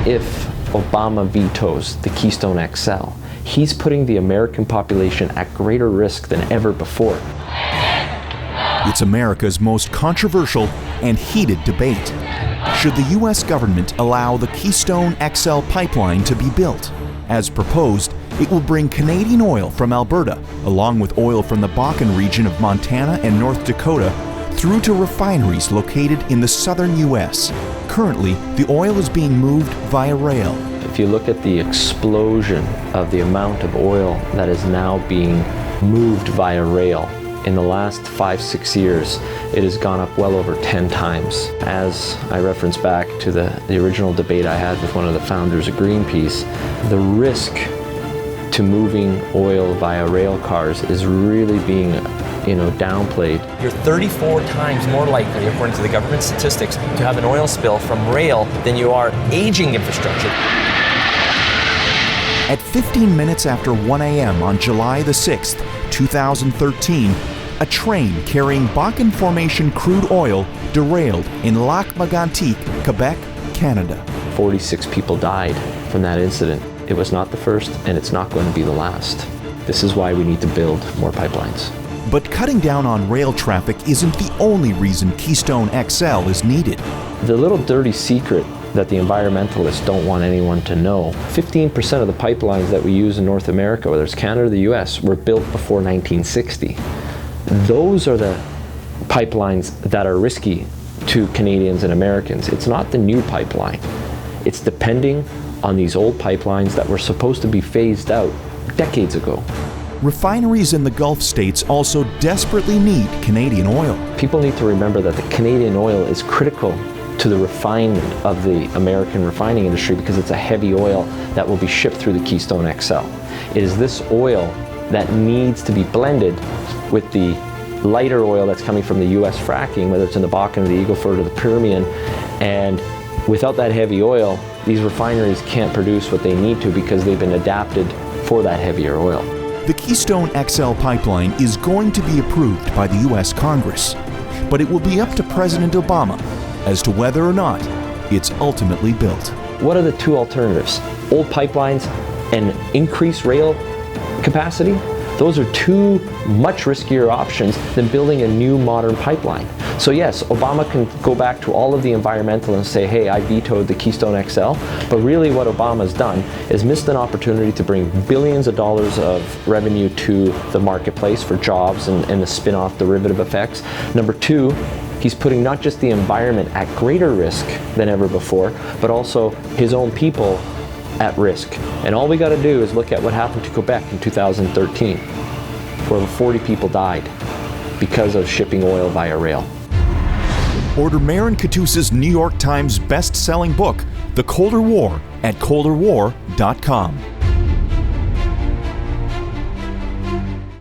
if Obama vetoes the Keystone XL, he's putting the American population at greater risk than ever before. It's America's most controversial and heated debate. Should the U.S. government allow the Keystone XL pipeline to be built? As proposed, it will bring Canadian oil from Alberta, along with oil from the Bakken region of Montana and North Dakota, through to refineries located in the southern U.S. Currently, the oil is being moved via rail. If you look at the explosion of the amount of oil that is now being moved via rail, in the last 5-6 years, it has gone up well over 10 times. As I reference back to the original debate I had with one of the founders of Greenpeace, the risk to moving oil via rail cars is really being downplayed. You're 34 times more likely, according to the government statistics, to have an oil spill from rail than you are aging infrastructure. At 15 minutes after 1 a.m. on July the 6th, 2013, a train carrying Bakken Formation crude oil derailed in Lac Mégantic, Quebec, Canada. 46 people died from that incident. It was not the first, and it's not going to be the last. This is why we need to build more pipelines. But cutting down on rail traffic isn't the only reason Keystone XL is needed. The little dirty secret that the environmentalists don't want anyone to know, 15% of the pipelines that we use in North America, whether it's Canada or the US, were built before 1960. Those are the pipelines that are risky to Canadians and Americans. It's not the new pipeline. It's depending on these old pipelines that were supposed to be phased out decades ago. Refineries in the Gulf states also desperately need Canadian oil. People need to remember that the Canadian oil is critical to the refinement of the American refining industry because it's a heavy oil that will be shipped through the Keystone XL. It is this oil that needs to be blended with the lighter oil that's coming from the US fracking, whether it's in the Bakken or the Eagle Ford or the Permian, and without that heavy oil, these refineries can't produce what they need to because they've been adapted for that heavier oil. The Keystone XL pipeline is going to be approved by the US Congress, but it will be up to President Obama as to whether or not it's ultimately built. What are the two alternatives? Old pipelines and increased rail capacity? Those are two much riskier options than building a new modern pipeline. So yes, Obama can go back to all of the environmentalists and say, hey, I vetoed the Keystone XL, but really what Obama's done is missed an opportunity to bring billions of dollars of revenue to the marketplace for jobs and the spin-off derivative effects. Number two, he's putting not just the environment at greater risk than ever before, but also his own people at risk. And all we got to do is look at what happened to Quebec in 2013, where over 40 people died because of shipping oil via rail. Order Marin Katusa's New York Times best-selling book, The Colder War, at colderwar.com.